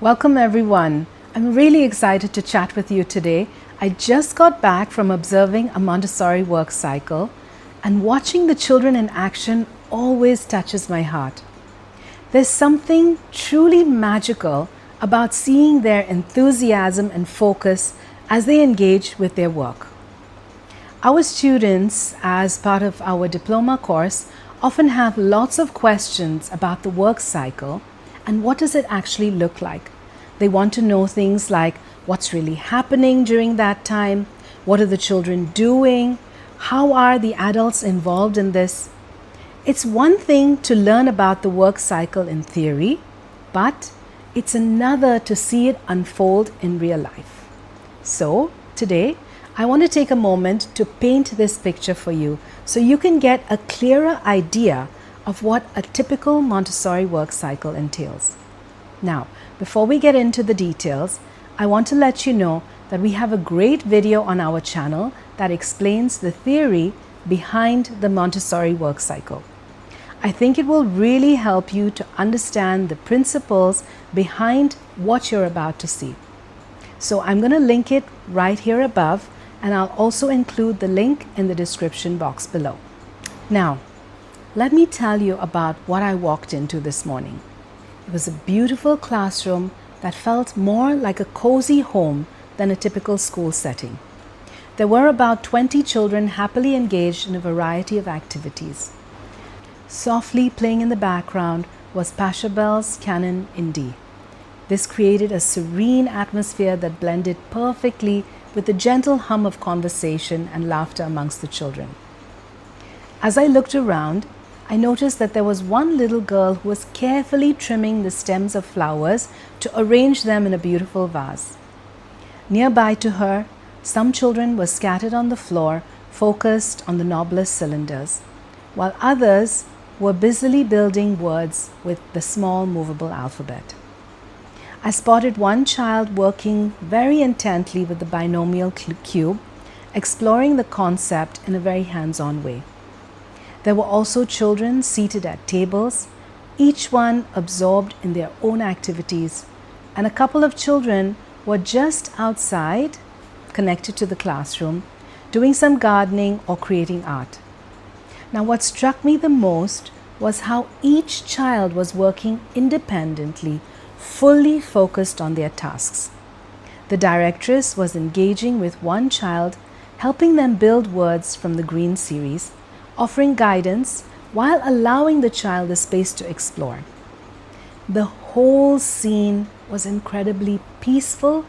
Welcome everyone. I'm really excited to chat with you today. I just got back from observing a Montessori work cycle, and watching the children in action always touches my heart. There's something truly magical about seeing their enthusiasm and focus as they engage with their work. Our students, as part of our diploma course, often have lots of questions about the work cycle and what does it actually look like. They want to know things like what's really happening during that time, what are the children doing, how are the adults involved in this. It's one thing to learn about the work cycle in theory, but it's another to see it unfold in real life. So today, I want to take a moment to paint this picture for you so you can get a clearer idea of what a typical Montessori work cycle entails. Now, before we get into the details, I want to let you know that we have a great video on our channel that explains the theory behind the Montessori work cycle. I think it will really help you to understand the principles behind what you're about to see. So I'm going to link it right here above, and I'll also include the link in the description box below. Now, let me tell you about what I walked into this morning. It was a beautiful classroom that felt more like a cozy home than a typical school setting. There were about 20 children happily engaged in a variety of activities. Softly playing in the background was Pachelbel's Canon in D. This created a serene atmosphere that blended perfectly with the gentle hum of conversation and laughter amongst the children. As I looked around, I noticed that there was one little girl who was carefully trimming the stems of flowers to arrange them in a beautiful vase. Nearby to her, some children were scattered on the floor, focused on the knobless cylinders, while others were busily building words with the small movable alphabet. I spotted one child working very intently with the binomial cube, exploring the concept in a very hands-on way. There were also children seated at tables, each one absorbed in their own activities, and a couple of children were just outside, connected to the classroom, doing some gardening or creating art. Now, what struck me the most was how each child was working independently, fully focused on their tasks. The directress was engaging with one child, helping them build words from the green series, offering guidance while allowing the child the space to explore. The whole scene was incredibly peaceful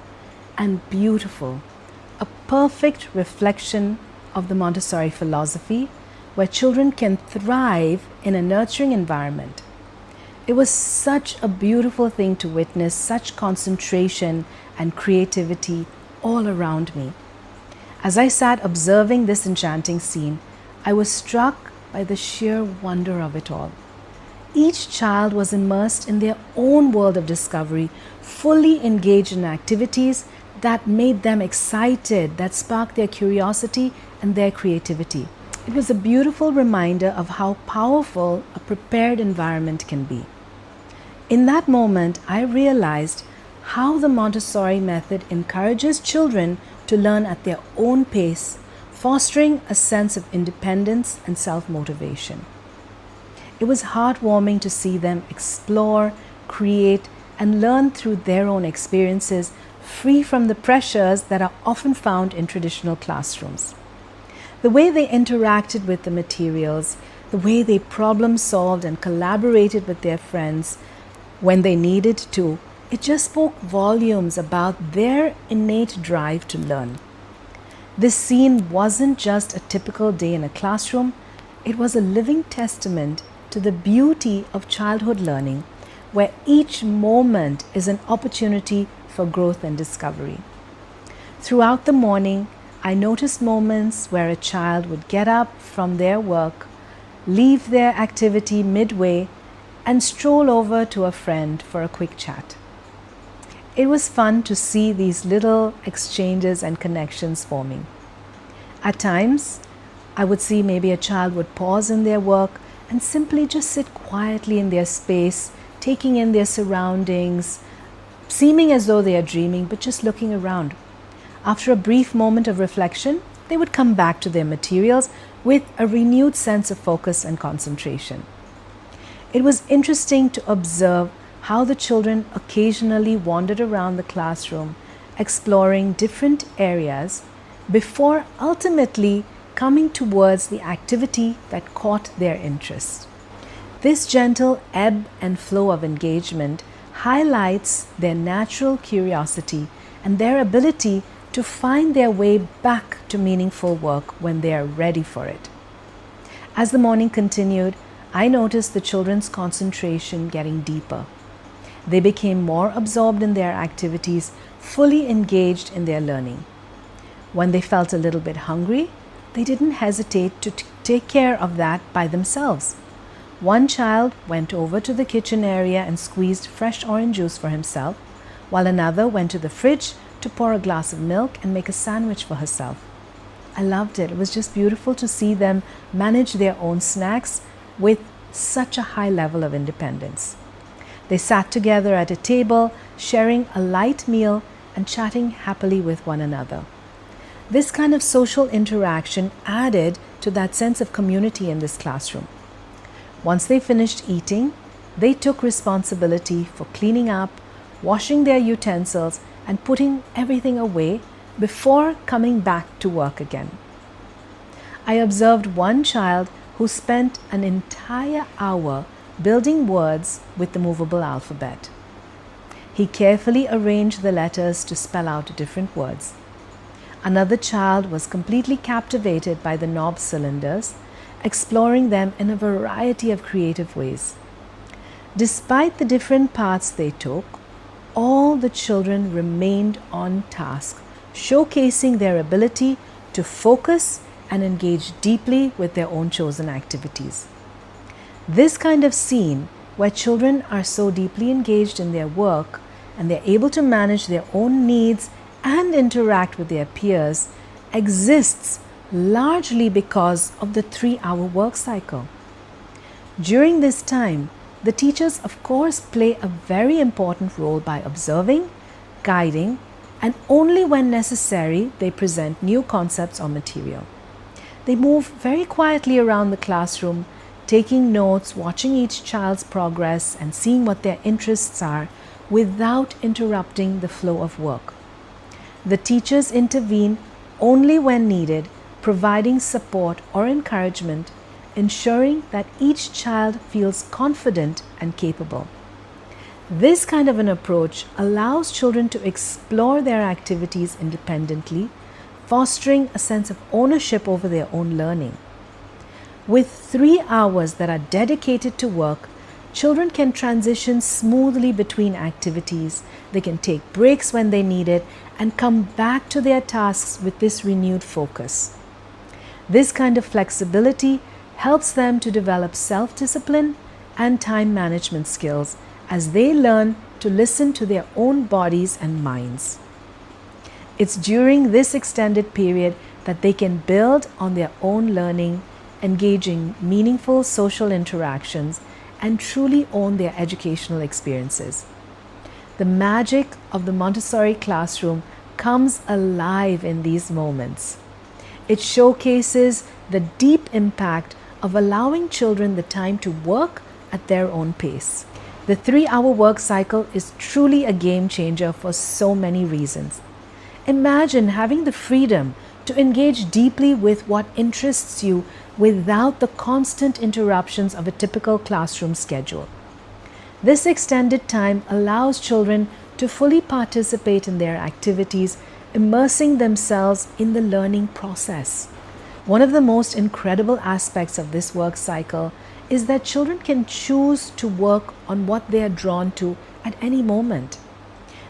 and beautiful, a perfect reflection of the Montessori philosophy, where children can thrive in a nurturing environment. It was such a beautiful thing to witness such concentration and creativity all around me. As I sat observing this enchanting scene, I was struck by the sheer wonder of it all. Each child was immersed in their own world of discovery, fully engaged in activities that made them excited, that sparked their curiosity and their creativity. It was a beautiful reminder of how powerful a prepared environment can be. In that moment, I realized how the Montessori method encourages children to learn at their own pace, fostering a sense of independence and self-motivation. It was heartwarming to see them explore, create, and learn through their own experiences, free from the pressures that are often found in traditional classrooms. The way they interacted with the materials, the way they problem-solved and collaborated with their friends when they needed to, it just spoke volumes about their innate drive to learn. This scene wasn't just a typical day in a classroom, it was a living testament to the beauty of childhood learning, where each moment is an opportunity for growth and discovery. Throughout the morning, I noticed moments where a child would get up from their work, leave their activity midway, and stroll over to a friend for a quick chat. It was fun to see these little exchanges and connections forming. At times, I would see maybe a child would pause in their work and simply just sit quietly in their space, taking in their surroundings, seeming as though they are dreaming but just looking around. After a brief moment of reflection, they would come back to their materials with a renewed sense of focus and concentration. It was interesting to observe how the children occasionally wandered around the classroom, exploring different areas before ultimately coming towards the activity that caught their interest. This gentle ebb and flow of engagement highlights their natural curiosity and their ability to find their way back to meaningful work when they are ready for it. As the morning continued, I noticed the children's concentration getting deeper. They became more absorbed in their activities, fully engaged in their learning. When they felt a little bit hungry, they didn't hesitate to take care of that by themselves. One child went over to the kitchen area and squeezed fresh orange juice for himself, while another went to the fridge to pour a glass of milk and make a sandwich for herself. I loved it. It was just beautiful to see them manage their own snacks with such a high level of independence. They sat together at a table, sharing a light meal and chatting happily with one another. This kind of social interaction added to that sense of community in this classroom. Once they finished eating, they took responsibility for cleaning up, washing their utensils, and putting everything away before coming back to work again. I observed one child who spent an entire hour building words with the movable alphabet. He carefully arranged the letters to spell out different words. Another child was completely captivated by the knob cylinders, exploring them in a variety of creative ways. Despite the different paths they took, all the children remained on task, showcasing their ability to focus and engage deeply with their own chosen activities. This kind of scene, where children are so deeply engaged in their work and they're able to manage their own needs and interact with their peers, exists largely because of the 3-hour work cycle. During this time, the teachers of course play a very important role by observing, guiding, and only when necessary they present new concepts or material. They move very quietly around the classroom, taking notes, watching each child's progress, and seeing what their interests are without interrupting the flow of work. The teachers intervene only when needed, providing support or encouragement, ensuring that each child feels confident and capable. This kind of an approach allows children to explore their activities independently, fostering a sense of ownership over their own learning. With 3 hours that are dedicated to work, children can transition smoothly between activities. They can take breaks when they need it and come back to their tasks with this renewed focus. This kind of flexibility helps them to develop self-discipline and time management skills as they learn to listen to their own bodies and minds. It's during this extended period that they can build on their own learning, engaging meaningful social interactions, and truly own their educational experiences. The magic of the Montessori classroom comes alive in these moments. It showcases the deep impact of allowing children the time to work at their own pace. The 3-hour work cycle is truly a game changer for so many reasons. Imagine having the freedom to engage deeply with what interests you without the constant interruptions of a typical classroom schedule. This extended time allows children to fully participate in their activities, immersing themselves in the learning process. One of the most incredible aspects of this work cycle is that children can choose to work on what they are drawn to at any moment.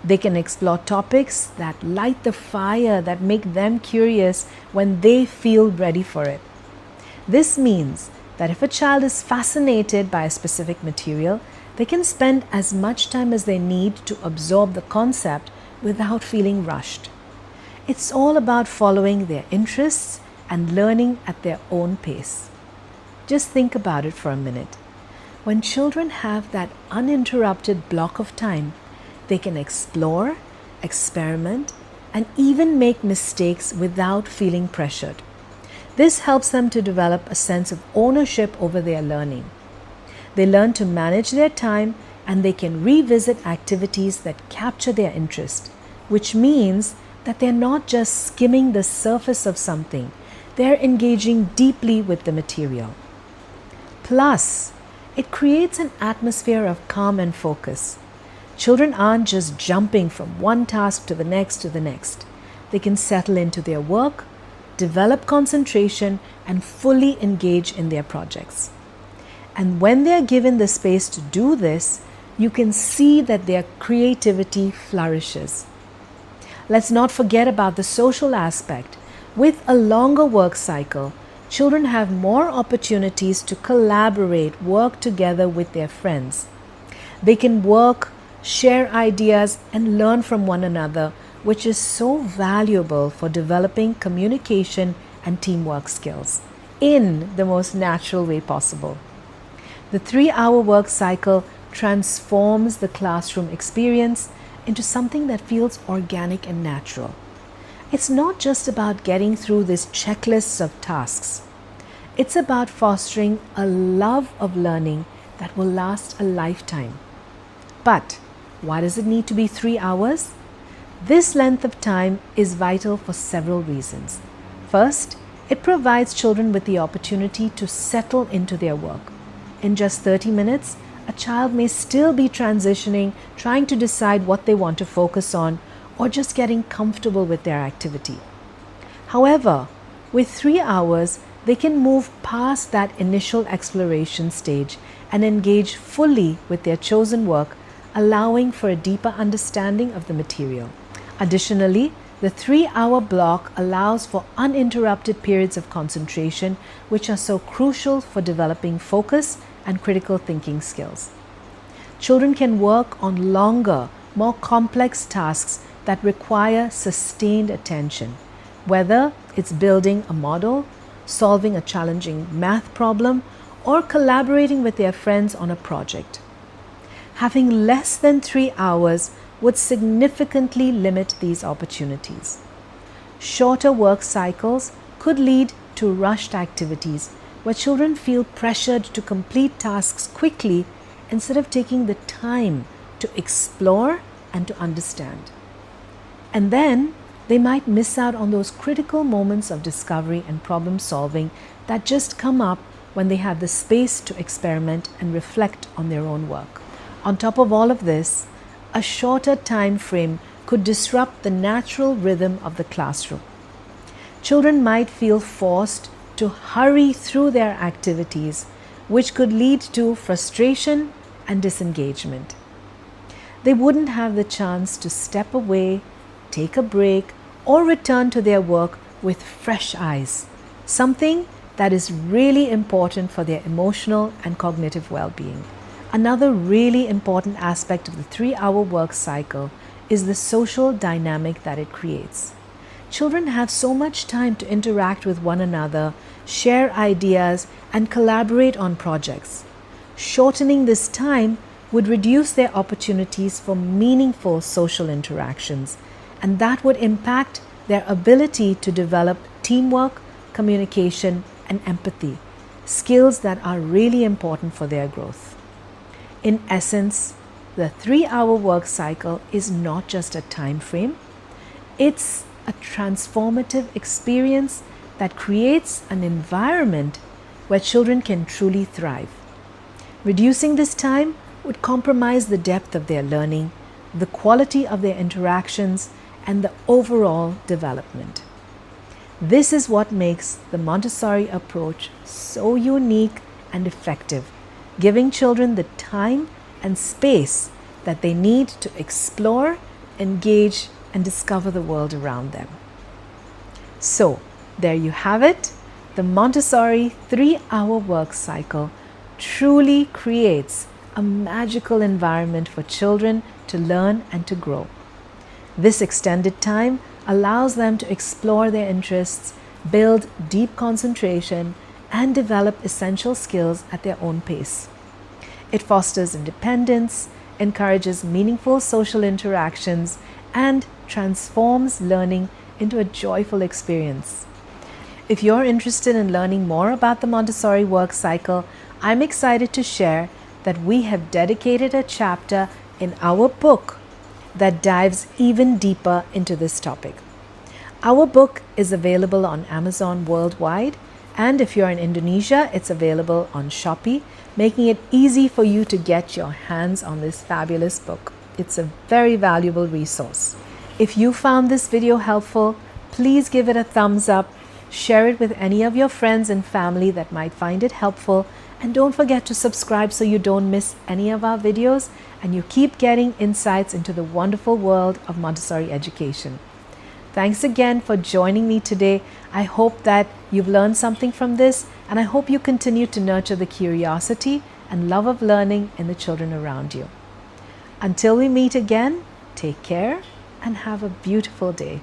They can explore topics that light the fire, that make them curious when they feel ready for it. This means that if a child is fascinated by a specific material, they can spend as much time as they need to absorb the concept without feeling rushed. It's all about following their interests and learning at their own pace. Just think about it for a minute. When children have that uninterrupted block of time, They can explore, experiment, and even make mistakes without feeling pressured. This helps them to develop a sense of ownership over their learning. They learn to manage their time, and they can revisit activities that capture their interest, which means that they're not just skimming the surface of something, they're engaging deeply with the material. Plus, it creates an atmosphere of calm and focus. Children aren't just jumping from one task to the next to the next. They can settle into their work, develop concentration, and fully engage in their projects. And when they are given the space to do this, you can see that their creativity flourishes. Let's not forget about the social aspect. With a longer work cycle, children have more opportunities to collaborate, work together with their friends. They can work, share ideas, and learn from one another, which is so valuable for developing communication and teamwork skills in the most natural way possible. The 3-hour work cycle transforms the classroom experience into something that feels organic and natural. It's not just about getting through this checklist of tasks. It's about fostering a love of learning that will last a lifetime. But why does it need to be 3 hours? This length of time is vital for several reasons. First, it provides children with the opportunity to settle into their work. In just 30 minutes, a child may still be transitioning, trying to decide what they want to focus on, or just getting comfortable with their activity. However, with 3 hours, they can move past that initial exploration stage and engage fully with their chosen work, allowing for a deeper understanding of the material. Additionally, the 3-hour block allows for uninterrupted periods of concentration, which are so crucial for developing focus and critical thinking skills. Children can work on longer, more complex tasks that require sustained attention, whether it's building a model, solving a challenging math problem, or collaborating with their friends on a project. Having less than 3 hours would significantly limit these opportunities. Shorter work cycles could lead to rushed activities where children feel pressured to complete tasks quickly instead of taking the time to explore and to understand. And then they might miss out on those critical moments of discovery and problem solving that just come up when they have the space to experiment and reflect on their own work. On top of all of this, a shorter time frame could disrupt the natural rhythm of the classroom. Children might feel forced to hurry through their activities, which could lead to frustration and disengagement. They wouldn't have the chance to step away, take a break, or return to their work with fresh eyes, something that is really important for their emotional and cognitive well-being. Another really important aspect of the 3-hour work cycle is the social dynamic that it creates. Children have so much time to interact with one another, share ideas, and collaborate on projects. Shortening this time would reduce their opportunities for meaningful social interactions, and that would impact their ability to develop teamwork, communication, and empathy, skills that are really important for their growth. In essence, the 3-hour work cycle is not just a time frame, it's a transformative experience that creates an environment where children can truly thrive. Reducing this time would compromise the depth of their learning, the quality of their interactions, and the overall development. This is what makes the Montessori approach so unique and effective, giving children the time and space that they need to explore, engage, and discover the world around them. So, there you have it. The Montessori 3-hour work cycle truly creates a magical environment for children to learn and to grow. This extended time allows them to explore their interests, build deep concentration, and develop essential skills at their own pace. It fosters independence, encourages meaningful social interactions, and transforms learning into a joyful experience. If you're interested in learning more about the Montessori work cycle, I'm excited to share that we have dedicated a chapter in our book that dives even deeper into this topic. Our book is available on Amazon worldwide, and if you're in Indonesia, it's available on Shopee, making it easy for you to get your hands on this fabulous book. It's a very valuable resource. If you found this video helpful, please give it a thumbs up, share it with any of your friends and family that might find it helpful, and don't forget to subscribe so you don't miss any of our videos and you keep getting insights into the wonderful world of Montessori education. Thanks again for joining me today. I hope that you've learned something from this, and I hope you continue to nurture the curiosity and love of learning in the children around you. Until we meet again, take care and have a beautiful day.